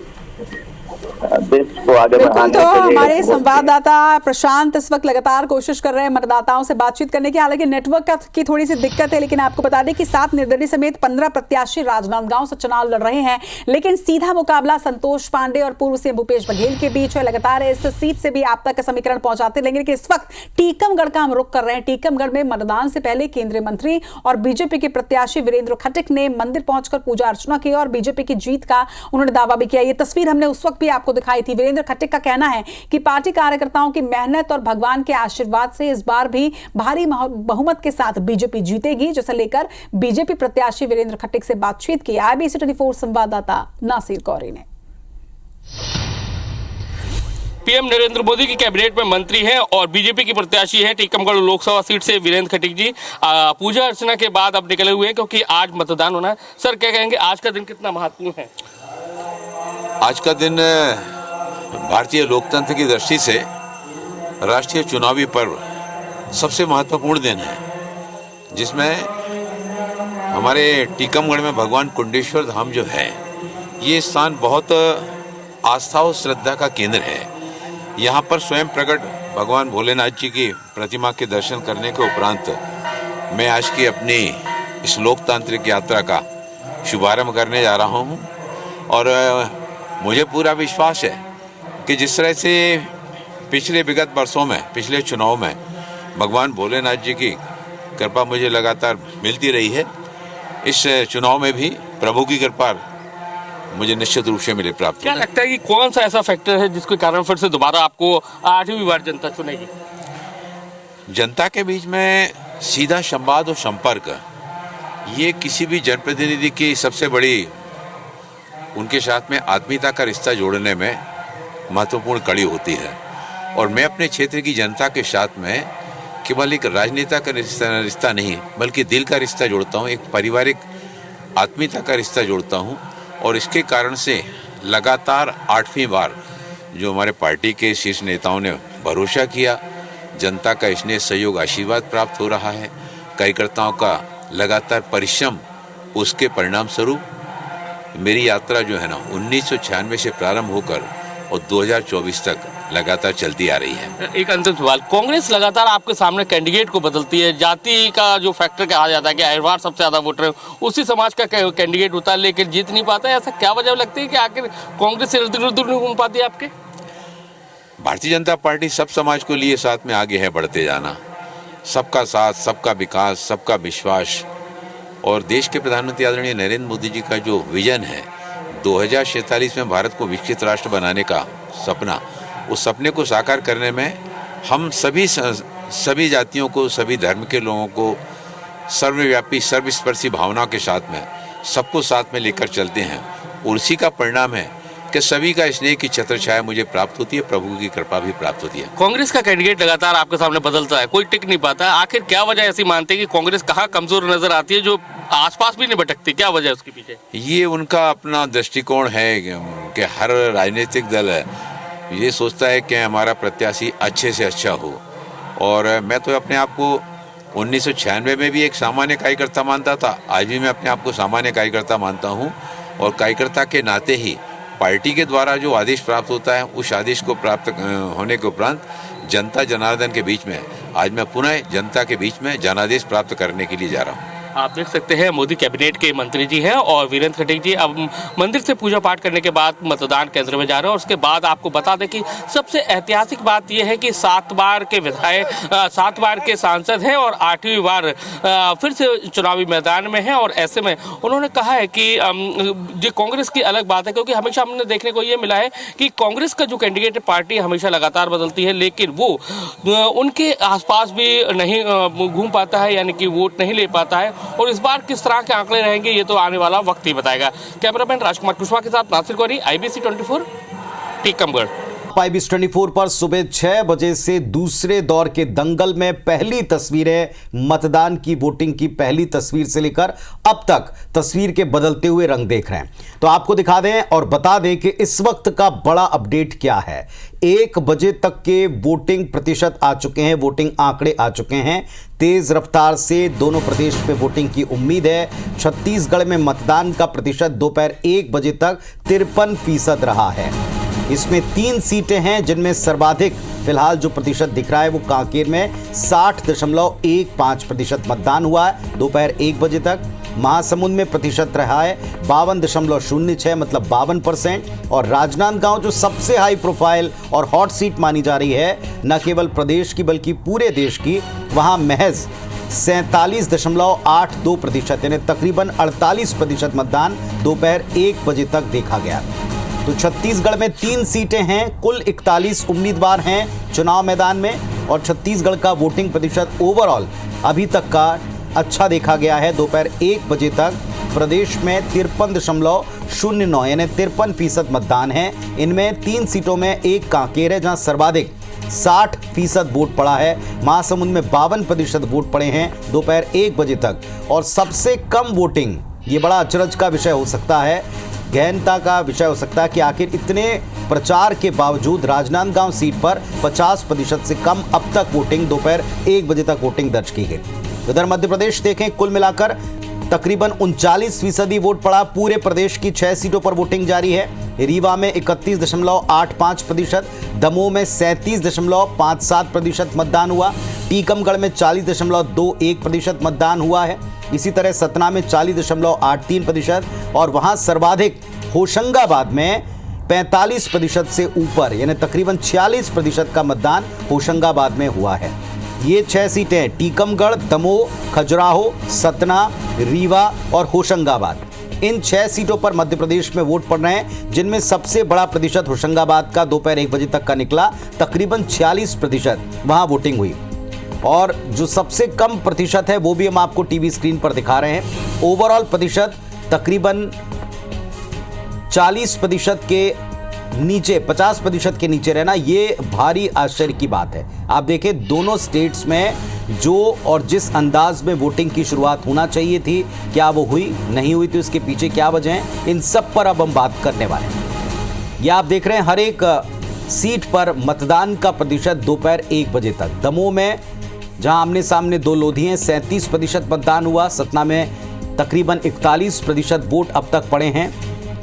देश को आगे बढ़ाने तो हमारे संवाददाता प्रशांत इस वक्त लगातार कोशिश कर रहे हैं मतदाताओं से बातचीत करने की। हालांकि नेटवर्क की थोड़ी सी दिक्कत है, लेकिन आपको बता दें कि 7 निर्दलीय समेत 15 प्रत्याशी राजनांदगांव से चुनाव लड़ रहे हैं, लेकिन सीधा मुकाबला संतोष पांडे और पूर्व सीएम भूपेश बघेल के बीच है। लगातार इस सीट से भी आप तक का समीकरण पहुंचाते रहेंगे, लेकिन इस वक्त टीकमगढ़ का हम रुख कर रहे हैं। टीकमगढ़ में मतदान से पहले केंद्रीय मंत्री और बीजेपी के प्रत्याशी वीरेंद्र खटिक ने मंदिर पहुंचकर पूजा अर्चना की और बीजेपी की जीत का उन्होंने दावा भी किया। ये तस्वीर हमने उस वक्त भी आपको दिखाई थी। वीरेंद्र खटिक का कहना है कि पार्टी कार्यकर्ताओं की मेहनत और भगवान के आशीर्वाद से इस बार भी भारी बहुमत के साथ बीजेपी जीतेगी, जिसे लेकर बीजेपी प्रत्याशी वीरेंद्र खटिक से बातचीत की IBC 24 संवाददाता नासिर कौरी ने। पीएम नरेंद्र मोदी की कैबिनेट में मंत्री हैं और बीजेपी की प्रत्याशी हैं टीकमगढ़ लोकसभा सीट से वीरेंद्र खटिक जी। पूजा अर्चना के बाद अब निकले हुए हैं क्योंकि आज मतदान होना है। सर, क्या कहेंगे, आज का दिन कितना महत्वपूर्ण है? आज का दिन भारतीय लोकतंत्र की दृष्टि से राष्ट्रीय चुनावी पर्व सबसे महत्वपूर्ण दिन है, जिसमें हमारे टीकमगढ़ में भगवान कुंडेश्वर धाम जो है, ये स्थान बहुत आस्था और श्रद्धा का केंद्र है। यहाँ पर स्वयं प्रकट भगवान भोलेनाथ जी की प्रतिमा के दर्शन करने के उपरांत मैं आज की अपनी इस लोकतांत्रिक यात्रा का शुभारंभ करने जा रहा हूँ। और मुझे पूरा विश्वास है कि जिस तरह से पिछले विगत वर्षों में, पिछले चुनाव में भगवान भोलेनाथ जी की कृपा मुझे लगातार मिलती रही है। इस चुनाव में भी प्रभु की कृपा मुझे निश्चित रूप से मिले प्राप्त। क्या लगता है कि कौन सा ऐसा फैक्टर है जिसके कारण फिर से दोबारा आपको 8वीं बार जनता चुनेगी? जनता के बीच में सीधा संवाद और संपर्क, ये किसी भी जनप्रतिनिधि की सबसे बड़ी, उनके साथ में आत्मीयता का रिश्ता जोड़ने में महत्वपूर्ण कड़ी होती है। और मैं अपने क्षेत्र की जनता के साथ में केवल एक राजनेता का रिश्ता नहीं, बल्कि दिल का रिश्ता जोड़ता हूँ, एक पारिवारिक आत्मीयता का रिश्ता जोड़ता हूँ। और इसके कारण से लगातार 8वीं बार जो हमारे पार्टी के शीर्ष नेताओं ने भरोसा किया, जनता का स्नेह सहयोग आशीर्वाद प्राप्त हो रहा है, कार्यकर्ताओं का लगातार परिश्रम, उसके परिणाम स्वरूप मेरी यात्रा जो है ना 1996 से प्रारंभ होकर और 2024 तक लगातार चलती आ रही है। एक अंतिम सवाल, कांग्रेस लगातार आपके सामने कैंडिडेट को बदलती है, जाति का जो फैक्टर कहा जाता है कि अहिरवार सबसे ज्यादा वोटर है, उसी समाज का कैंडिडेट होता है लेकिन जीत नहीं पाता है, ऐसा क्या वजह लगती है कि आखिर कांग्रेस से इर्द गिर्द नहीं घूम पाती है आपके? भारतीय जनता पार्टी सब समाज को लिए साथ में आगे है बढ़ते जाना, सबका साथ, सबका विकास, सबका विश्वास। और देश के प्रधानमंत्री आदरणीय नरेंद्र मोदी जी का जो विजन है 2047 में भारत को विकसित राष्ट्र बनाने का सपना, उस सपने को साकार करने में हम सभी जातियों को, सभी धर्म के लोगों को सर्वव्यापी सर्वस्पर्शी भावनाओं के साथ में सबको साथ में लेकर चलते हैं। और उसी का परिणाम है कि सभी का स्नेह की छत्र छाया मुझे प्राप्त होती है, प्रभु की कृपा भी प्राप्त होती है। कांग्रेस का कैंडिडेट लगातार आपके सामने बदलता है, कोई टिक नहीं पाता है, आखिर क्या वजह ऐसी मानते हैं कि कांग्रेस कहाँ कमजोर नजर आती है जो आसपास भी नहीं भटकती, क्या वजह है उसके पीछे? ये उनका अपना दृष्टिकोण है कि हर राजनीतिक दल ये सोचता है कि हमारा प्रत्याशी अच्छे से अच्छा हो। और मैं तो अपने आप को 1996 में भी एक सामान्य कार्यकर्ता मानता था, आज भी मैं अपने आप को सामान्य कार्यकर्ता मानता हूँ। और कार्यकर्ता के नाते ही पार्टी के द्वारा जो आदेश प्राप्त होता है, उस आदेश को प्राप्त होने के उपरांत जनता जनार्दन के बीच में आज मैं पुनः जनता के बीच में जनादेश प्राप्त करने के लिए जा रहा हूँ। आप देख सकते हैं मोदी कैबिनेट के मंत्री जी हैं और वीरेंद्र खटीक जी अब मंदिर से पूजा पाठ करने के बाद मतदान केंद्र में जा रहे हैं। और उसके बाद आपको बता दें कि सबसे ऐतिहासिक बात यह है कि 7 बार के विधायक, 7 बार के सांसद हैं और 8वीं बार फिर से चुनावी मैदान में हैं। और ऐसे में उन्होंने कहा है कि जो कांग्रेस की अलग बात है, क्योंकि हमेशा हमने देखने को ये मिला है कि कांग्रेस का जो कैंडिडेट पार्टी हमेशा लगातार बदलती है, लेकिन वो उनके आसपास भी नहीं घूम पाता है, यानी कि वोट नहीं ले पाता है। और इस बार किस तरह के आंकड़े रहेंगे ये तो आने वाला वक्त ही बताएगा। कैमरामैन राजकुमार कुशवाहा के साथ नासिर गौरी, IBC 24 टीकमगढ़। IBC 24 पर सुबह 6 बजे से दूसरे दौर के दंगल में पहली तस्वीरें मतदान की, वोटिंग की पहली तस्वीर से लेकर अब तक तस्वीर के बदलते हुए रंग देख रहे हैं। तो आपको दिखा दें और बता दें कि इस वक्त का बड़ा अपडेट क्या है। 1 बजे तक के वोटिंग प्रतिशत आ चुके हैं, वोटिंग आंकड़े आ चुके हैं। तेज रफ्तार से दोनों प्रदेश में वोटिंग की उम्मीद है। छत्तीसगढ़ में मतदान का प्रतिशत दोपहर 1 बजे तक 53% रहा है। इसमें 3 सीटें हैं जिनमें सर्वाधिक फिलहाल जो प्रतिशत दिख रहा है वो कांकेर में 60.15% मतदान हुआ है दोपहर 1 बजे तक। महासमुंद में प्रतिशत रहा है 52.06 मतलब 52%। और राजनांदगांव जो सबसे हाई प्रोफाइल और हॉट सीट मानी जा रही है न केवल प्रदेश की बल्कि पूरे देश की, वहां महज 47.82% यानी तकरीबन 48% मतदान दोपहर 1 बजे तक देखा गया। तो छत्तीसगढ़ में 3 सीटें हैं, कुल 41 उम्मीदवार हैं चुनाव मैदान में। और छत्तीसगढ़ का वोटिंग प्रतिशत ओवरऑल अभी तक का अच्छा देखा गया है। दोपहर 1 बजे तक प्रदेश में 53.09 यानी 53% मतदान है। इनमें 3 सीटों में एक कांकेर है जहां सर्वाधिक 60% वोट पड़ा है। महासमुंद में 52% वोट पड़े हैं दोपहर 1 बजे तक। और सबसे कम वोटिंग, ये बड़ा अचरज का विषय हो सकता है, गहनता का विषय हो सकता है कि आखिर इतने प्रचार के बावजूद राजनांदगांव सीट पर 50% से कम अब तक वोटिंग, दोपहर 1 बजे तक वोटिंग दर्ज की गई। उधर मध्य प्रदेश देखें, कुल मिलाकर तकरीबन 39% वोट पड़ा। पूरे प्रदेश की 6 सीटों पर वोटिंग जारी है। रीवा में 31.85%, दमोह में 37.57% मतदान हुआ, टीकमगढ़ में 40.21% मतदान हुआ है। इसी तरह सतना में 40.83% और वहां सर्वाधिक होशंगाबाद में 45% से ऊपर यानी तकरीबन 46% का मतदान होशंगाबाद में हुआ है। ये 6 सीटें टीकमगढ़, दमोह, खजुराहो, सतना, रीवा और होशंगाबाद। इन 6 सीटों पर मध्य प्रदेश में वोट पड़ रहे हैं, जिनमें सबसे बड़ा प्रतिशत होशंगाबाद का दोपहर 1 बजे तक का निकला। तकरीबन 46% वहां वोटिंग हुई। और जो सबसे कम प्रतिशत है वो भी हम आपको टीवी स्क्रीन पर दिखा रहे हैं। ओवरऑल प्रतिशत तकरीबन 40% के नीचे, 50% के नीचे रहना, ये भारी आश्चर्य की बात है। आप देखें दोनों स्टेट्स में जो और जिस अंदाज में वोटिंग की शुरुआत होना चाहिए थी, क्या वो हुई, नहीं हुई, तो इसके पीछे क्या वजह है, इन सब पर अब हम बात करने वाले हैं। ये आप देख रहे हैं हर एक सीट पर मतदान का प्रतिशत दोपहर 1 बजे तक। दमोह में जहां आमने सामने 2 लोधी हैं, 37% मतदान हुआ। सतना में तकरीबन 41% वोट अब तक पड़े हैं।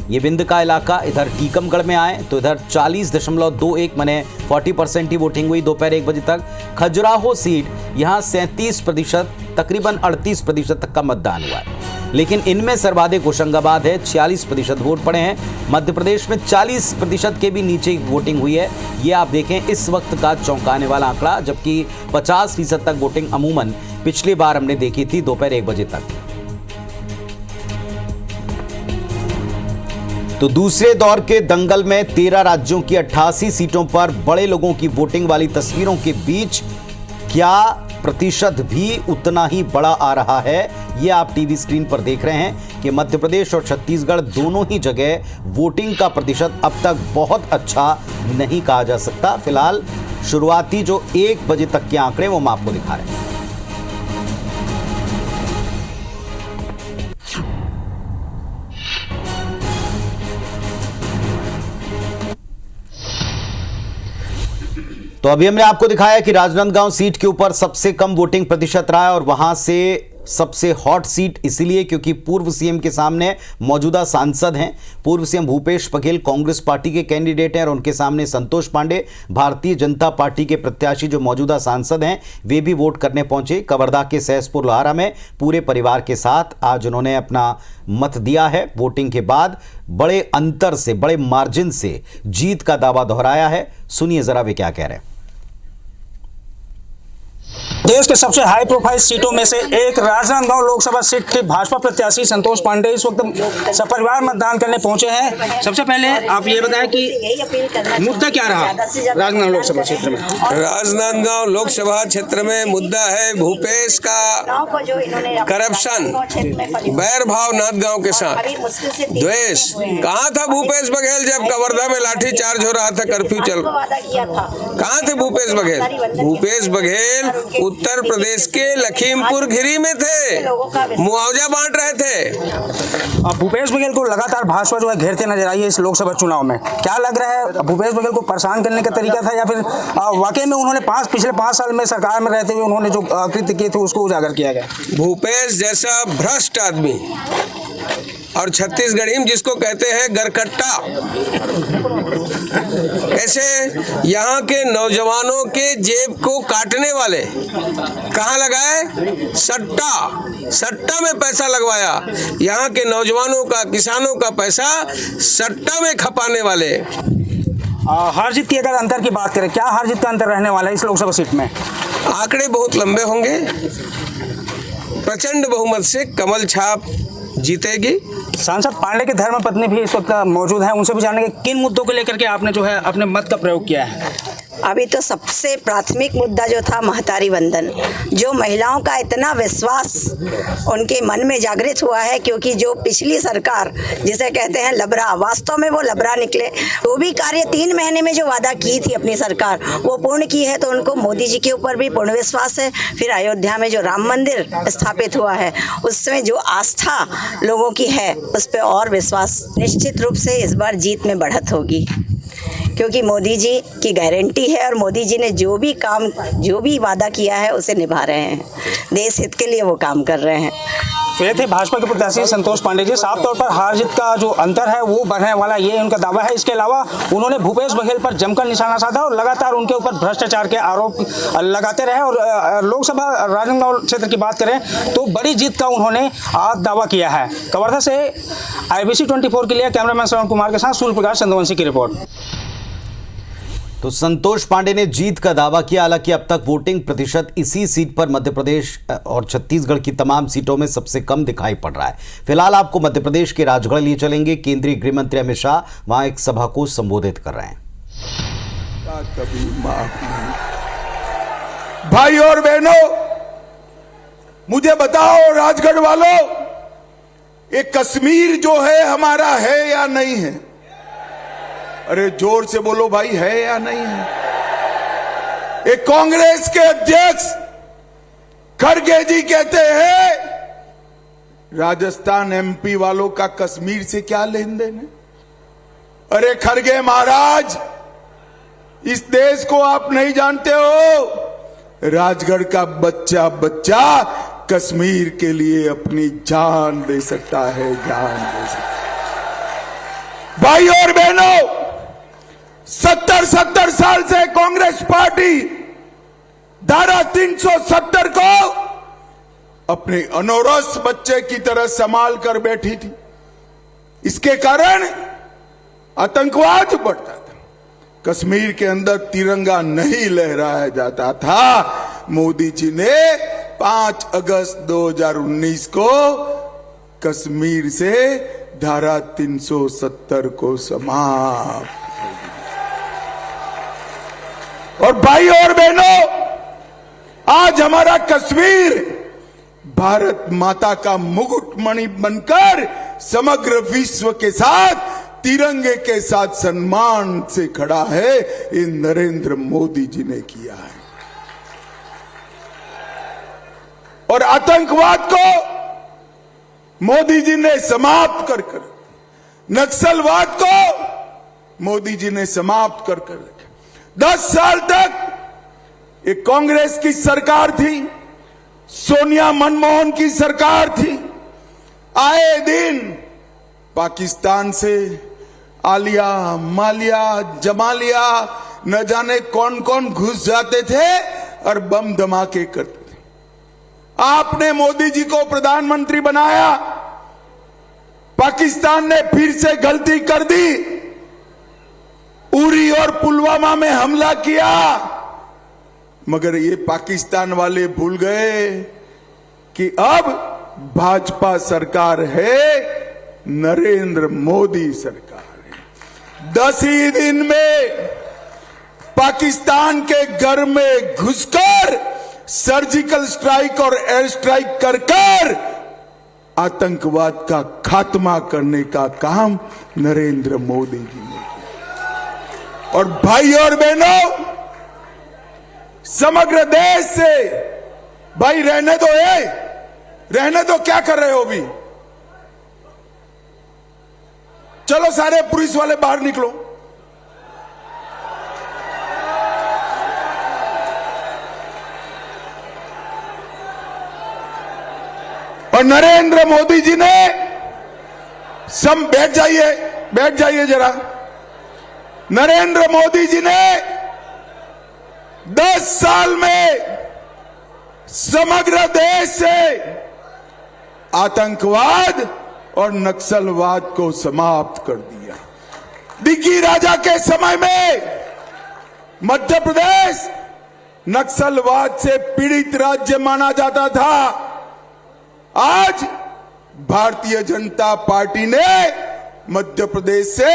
ये विंध्य का इलाका, इधर टीकमगढ़ में आए तो इधर 40.21 माने 40% ही वोटिंग हुई दोपहर 1 बजे तक। खजुराहो सीट, यहाँ 37%, तकरीबन 38% तक का मतदान हुआ है। लेकिन इनमें सर्वाधिक होशंगाबाद है, 46% वोट पड़े हैं। मध्य प्रदेश में 40% के भी नीचे वोटिंग हुई है। ये आप देखें इस वक्त का चौंकाने वाला आंकड़ा, जबकि 50% तक वोटिंग अमूमन पिछली बार हमने देखी थी दोपहर 1 बजे तक। तो दूसरे दौर के दंगल में 13 राज्यों की 88 सीटों पर बड़े लोगों की वोटिंग वाली तस्वीरों के बीच क्या प्रतिशत भी उतना ही बड़ा आ रहा है, ये आप टीवी स्क्रीन पर देख रहे हैं कि मध्य प्रदेश और छत्तीसगढ़ दोनों ही जगह वोटिंग का प्रतिशत अब तक बहुत अच्छा नहीं कहा जा सकता। फिलहाल शुरुआती जो 1 बजे तक के आंकड़े वो हम आपको दिखा रहे हैं। तो अभी हमने आपको दिखाया कि राजनांदगांव सीट के ऊपर सबसे कम वोटिंग प्रतिशत रहा है और वहां से सबसे हॉट सीट इसलिए क्योंकि पूर्व सीएम के सामने मौजूदा सांसद हैं। पूर्व सीएम भूपेश बघेल कांग्रेस पार्टी के कैंडिडेट हैं और उनके सामने संतोष पांडे भारतीय जनता पार्टी के प्रत्याशी जो मौजूदा सांसद हैं, वे भी वोट करने पहुंचे। कवर्धा के सहसपुर लोहारा में पूरे परिवार के साथ आज उन्होंने अपना मत दिया है। वोटिंग के बाद बड़े अंतर से, बड़े मार्जिन से जीत का दावा दोहराया है। सुनिए जरा वे क्या कह रहे हैं। देश के सबसे हाई प्रोफाइल सीटों में से एक राजनांदगांव लोकसभा सीट के भाजपा प्रत्याशी संतोष पांडे इस वक्त सपरिवार मतदान करने पहुंचे हैं। सबसे पहले आप ये बताएं कि मुद्दा क्या रहा राजनांदगांव लोकसभा क्षेत्र में? राजनांदगांव लोकसभा क्षेत्र में मुद्दा है भूपेश का करप्शन, बैर भाव नांदगांव के साथ, द्वेष। कहाँ था भूपेश बघेल जब कवर्धा में लाठी चार्ज हो रहा था, कर्फ्यू चल, कहाँ थे भूपेश बघेल? भूपेश बघेल उत्तर प्रदेश के लखीमपुर खीरी में थे, मुआवजा बांट रहे थे। अब भूपेश बघेल को लगातार भाजपा जो है घेरते नजर आई है इस लोकसभा चुनाव में। क्या लग रहा है, भूपेश बघेल को परेशान करने का तरीका था या फिर वाकई में उन्होंने पिछले 5 साल में सरकार में रहते हुए उन्होंने जो कृत्य किए थे उसको उजागर किया गया? भूपेश जैसा भ्रष्ट आदमी और छत्तीसगढ़ी में जिसको कहते हैं गरकट्टा, ऐसे यहाँ के नौजवानों के जेब को काटने वाले कहाँ लगाए? सट्टा में पैसा लगवाया। यहाँ के नौजवानों का, किसानों का पैसा सट्टा में खपाने वाले। हार जीत की अगर अंतर की बात करें, क्या हार जीत का अंतर रहने वाला है इस लोकसभा सीट में? आंकड़े बहुत लंबे होंगे। प्रचंड बहुमत से कमल छाप जीतेगी। सांसद पांडे के धर्मपत्नी भी इस वक्त मौजूद हैं, उनसे भी जानेंगे किन मुद्दों को लेकर के आपने जो है अपने मत का प्रयोग किया है। अभी तो सबसे प्राथमिक मुद्दा जो था महतारी वंदन, जो महिलाओं का इतना विश्वास उनके मन में जागृत हुआ है, क्योंकि जो पिछली सरकार जिसे कहते हैं लबरा, वास्तव में वो लबरा निकले। वो भी कार्य 3 महीने में जो वादा की थी अपनी सरकार वो पूर्ण की है, तो उनको मोदी जी के ऊपर भी पूर्ण विश्वास है। फिर अयोध्या में जो राम मंदिर स्थापित हुआ है उसमें जो आस्था लोगों की है उस पर और विश्वास। निश्चित रूप से इस बार जीत में बढ़त होगी, क्योंकि मोदी जी की गारंटी है और मोदी जी ने जो भी काम, जो भी वादा किया है उसे निभा रहे हैं। देश हित के लिए वो काम कर रहे हैं। तो ये थे भाजपा के प्रत्याशी संतोष पांडे जी। साफ तौर पर हार जीत का जो अंतर है वो बढ़ने वाला, ये उनका दावा है। इसके अलावा उन्होंने भूपेश बघेल पर जमकर निशाना साधा और लगातार उनके ऊपर भ्रष्टाचार के आरोप लगाते रहे। और लोकसभा राजनांदगांव क्षेत्र की बात करें तो बड़ी जीत का उन्होंने आज दावा किया है। कवर्धा से IBC 24 के लिए कैमरामैन श्रवण कुमार के साथ सूर्य प्रकाश चंद्रवंशी की रिपोर्ट। तो संतोष पांडे ने जीत का दावा किया। हालांकि अब तक वोटिंग प्रतिशत इसी सीट पर मध्य प्रदेश और छत्तीसगढ़ की तमाम सीटों में सबसे कम दिखाई पड़ रहा है। फिलहाल आपको मध्य प्रदेश के राजगढ़ लिए चलेंगे। केंद्रीय गृह मंत्री अमित शाह वहां एक सभा को संबोधित कर रहे हैं। कभी माफ नहीं। भाई और बहनों, मुझे बताओ राजगढ़ वालों, ये कश्मीर जो है हमारा है या नहीं है? अरे जोर से बोलो भाई, है या नहीं है? एक कांग्रेस के अध्यक्ष खड़गे जी कहते हैं राजस्थान एमपी वालों का कश्मीर से क्या लेन देन है? अरे खड़गे महाराज, इस देश को आप नहीं जानते हो। राजगढ़ का बच्चा बच्चा कश्मीर के लिए अपनी जान दे सकता है, जान दे सकता है। भाई और बहनों, 70 साल से कांग्रेस पार्टी धारा 370 को अपने अनौरस बच्चे की तरह संभाल कर बैठी थी। इसके कारण आतंकवाद बढ़ता था, कश्मीर के अंदर तिरंगा नहीं लहराया जाता था। मोदी जी ने 5 अगस्त 2019 को कश्मीर से धारा 370 को समाप्त। और भाई और बहनों, आज हमारा कश्मीर भारत माता का मुकुटमणि बनकर समग्र विश्व के साथ तिरंगे के साथ सम्मान से खड़ा है। ये नरेंद्र मोदी जी ने किया है। और आतंकवाद को मोदी जी ने समाप्त कर कर, नक्सलवाद को मोदी जी ने समाप्त कर कर 10 साल तक एक कांग्रेस की सरकार थी, सोनिया मनमोहन की सरकार थी। आए दिन पाकिस्तान से आलिया, मालिया, जमालिया, न जाने कौन कौन घुस जाते थे और बम धमाके करते थे। आपने मोदी जी को प्रधानमंत्री बनाया, पाकिस्तान ने फिर से गलती कर दी, उरी और पुलवामा में हमला किया। मगर ये पाकिस्तान वाले भूल गए कि अब भाजपा सरकार है, नरेंद्र मोदी सरकार है। 10 ही दिन में पाकिस्तान के घर में घुसकर सर्जिकल स्ट्राइक और एयर स्ट्राइक कर कर आतंकवाद का खात्मा करने का काम नरेंद्र मोदी जी ने किया। और भाई और बहनों, समग्र देश से भाई रहने दो, रहने दो, क्या कर रहे हो अभी? चलो सारे पुलिस वाले बाहर निकलो। और नरेंद्र मोदी जी ने बैठ जाइए जरा। नरेंद्र मोदी जी ने 10 साल में समग्र देश से आतंकवाद और नक्सलवाद को समाप्त कर दिया। दिग्गी राजा के समय में मध्य प्रदेश नक्सलवाद से पीड़ित राज्य माना जाता था। आज भारतीय जनता पार्टी ने मध्य प्रदेश से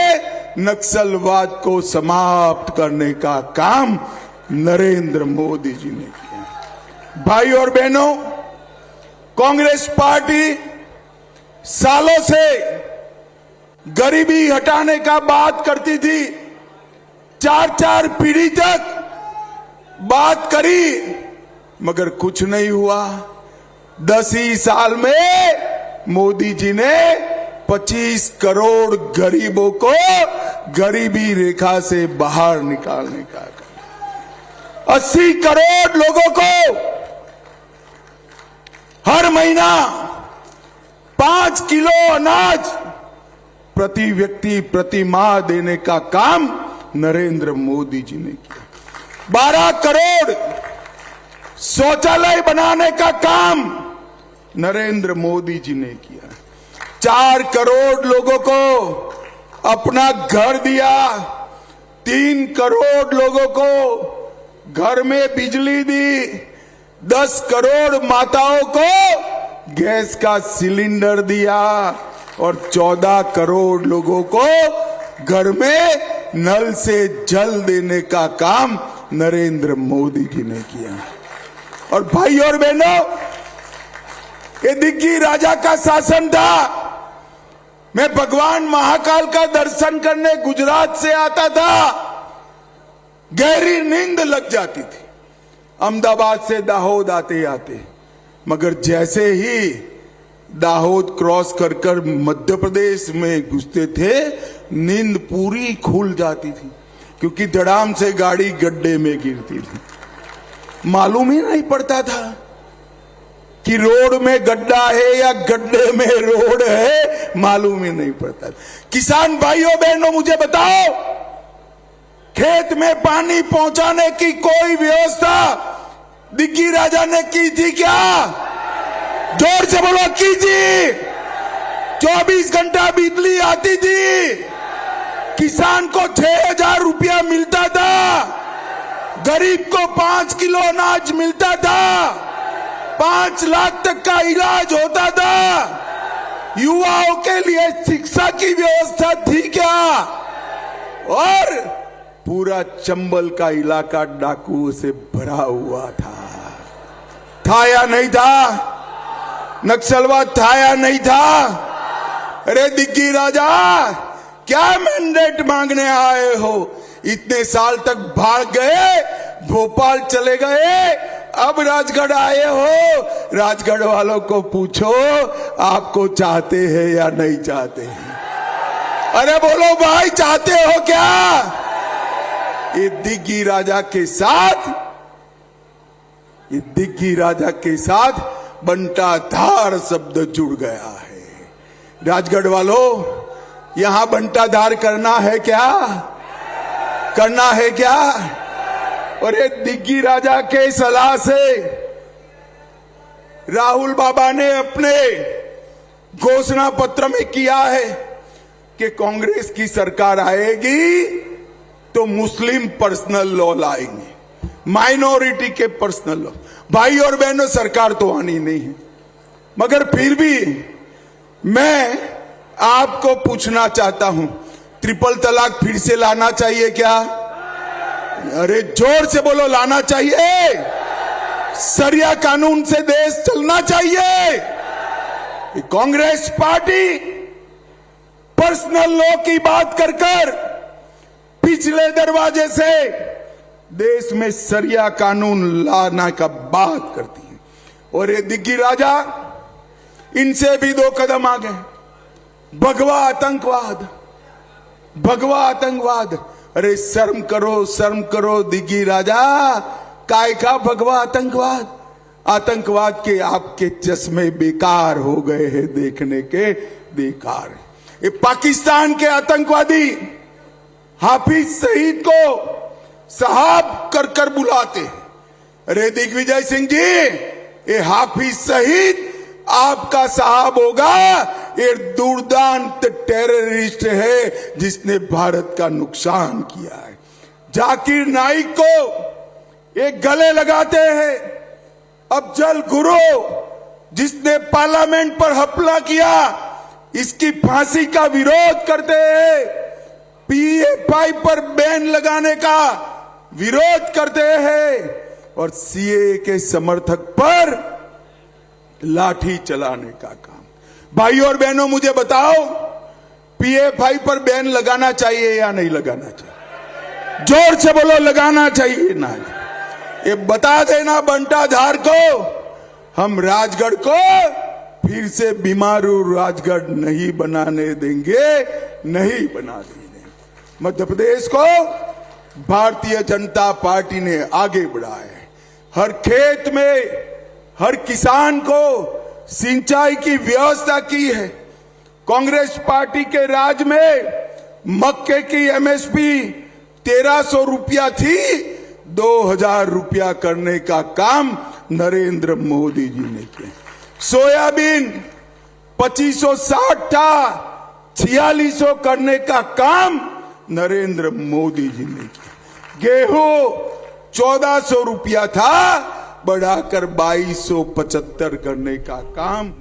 नक्सलवाद को समाप्त करने का काम नरेंद्र मोदी जी ने किया। भाई और बहनों, कांग्रेस पार्टी सालों से गरीबी हटाने का बात करती थी। 4 पीढ़ी तक बात करी मगर कुछ नहीं हुआ। 10 ही साल में मोदी जी ने 25 करोड़ गरीबों को गरीबी रेखा से बाहर निकालने का, 80 करोड़ लोगों को हर महीना 5 किलो अनाज प्रति व्यक्ति प्रति माह देने का काम नरेंद्र मोदी जी ने किया। 12 करोड़ शौचालय बनाने का काम नरेंद्र मोदी जी ने किया। 4 करोड़ लोगों को अपना घर दिया। 3 करोड़ लोगों को घर में बिजली दी, 10 करोड़ माताओं को गैस का सिलेंडर दिया और 14 करोड़ लोगों को घर में नल से जल देने का काम नरेंद्र मोदी जी ने किया। और भाई और बहनों, ये दिग्गी राजा का शासन था। मैं भगवान महाकाल का दर्शन करने गुजरात से आता था, गहरी नींद लग जाती थी अहमदाबाद से दाहोद आते आते, मगर जैसे ही दाहोद क्रॉस कर कर मध्य प्रदेश में घुसते थे नींद पूरी खुल जाती थी, क्योंकि धड़ाम से गाड़ी गड्ढे में गिरती थी। मालूम ही नहीं पड़ता था कि रोड में गड्ढा है या गड्ढे में रोड है, मालूम ही नहीं पड़ता। किसान भाइयों बहनों, मुझे बताओ, खेत में पानी पहुंचाने की कोई व्यवस्था दिग्गी राजा ने की थी क्या? जोर से बोलो, की थी? 24 घंटा बिजली आती थी, किसान को 6,000 रुपया मिलता था, गरीब को 5 किलो अनाज मिलता था, 5 लाख तक का इलाज होता था, युवाओं के लिए शिक्षा की व्यवस्था थी क्या? और पूरा चंबल का इलाका डाकुओं से भरा हुआ था या नहीं था? नक्सलवाद था या नहीं था? अरे दिग्गी राजा, क्या मैंडेट मांगने आए हो? इतने साल तक भाग गए, भोपाल चले गए, अब राजगढ़ आए हो। राजगढ़ वालों को पूछो, आपको चाहते हैं या नहीं चाहते हैं? अरे बोलो भाई, चाहते हो क्या? ये दिग्गी राजा के साथ बंटाधार शब्द जुड़ गया है। राजगढ़ वालों, यहां बंटाधार करना है क्या? करना है क्या? और ये दिग्गी राजा के सलाह से राहुल बाबा ने अपने घोषणा पत्र में किया है कि कांग्रेस की सरकार आएगी तो मुस्लिम पर्सनल लॉ लाएंगे, माइनॉरिटी के पर्सनल लॉ। भाई और बहनों, सरकार तो आनी नहीं है, मगर फिर भी मैं आपको पूछना चाहता हूं, ट्रिपल तलाक फिर से लाना चाहिए क्या? अरे जोर से बोलो, लाना चाहिए? शरिया कानून से देश चलना चाहिए? कांग्रेस पार्टी पर्सनल लॉ की बात कर पिछले दरवाजे से देश में शरिया कानून लाना का बात करती है। और ये दिग्गी राजा इनसे भी 2 कदम आगे, भगवा आतंकवाद। अरे शर्म करो दिग्गी राजा, काय का भगवा आतंकवाद? आतंकवाद के आपके चश्मे बेकार हो गए हैं, देखने के बेकार। ये पाकिस्तान के आतंकवादी हाफिज सईद को साहब कर बुलाते हैं। अरे दिग्विजय सिंह जी, ये हाफिज सईद आपका साहब होगा? ये दुर्दांत टेररिस्ट है जिसने भारत का नुकसान किया है। जाकिर नाइक को एक गले लगाते हैं। अफजल गुरु, जिसने पार्लियामेंट पर हमला किया, इसकी फांसी का विरोध करते हैं। पीएफआई पर बैन लगाने का विरोध करते हैं और सीए के समर्थक पर लाठी चलाने का काम। भाई और बहनों, मुझे बताओ, पीएफआई पर बैन लगाना चाहिए या नहीं लगाना चाहिए? जोर से बोलो, लगाना चाहिए ना? ये बता देना बंटाधार को, हम राजगढ़ को फिर से बीमारू राजगढ़ नहीं बनाने देंगे, नहीं बना देंगे। मध्य प्रदेश को भारतीय जनता पार्टी ने आगे बढ़ाया है। हर खेत में हर किसान को सिंचाई की व्यवस्था की है। कांग्रेस पार्टी के राज में मक्के की एमएसपी 1300 रुपया थी, 2000 रुपया करने का काम नरेंद्र मोदी जी ने किया। सोयाबीन 2560 था, 4600 करने का काम नरेंद्र मोदी जी ने किया। गेहूं 1400 रुपया था, बढ़ाकर 2275 करने का काम।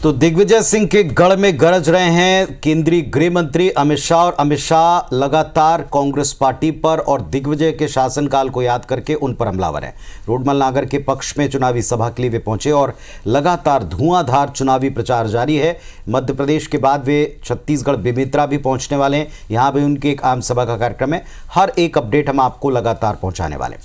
तो दिग्विजय सिंह के गढ़ में गरज रहे हैं केंद्रीय गृह मंत्री अमित शाह, और अमित शाह लगातार कांग्रेस पार्टी पर और दिग्विजय के शासनकाल को याद करके उन पर हमलावर हैं। रोडमल नागर के पक्ष में चुनावी सभा के लिए वे पहुंचे और लगातार धुआंधार चुनावी प्रचार जारी है। मध्य प्रदेश के बाद वे छत्तीसगढ़ बेमेतरा भी पहुंचने वाले हैं। यहां भी उनके एक आम सभा का कार्यक्रम है। हर एक अपडेट हम आपको लगातार पहुंचाने वाले हैं।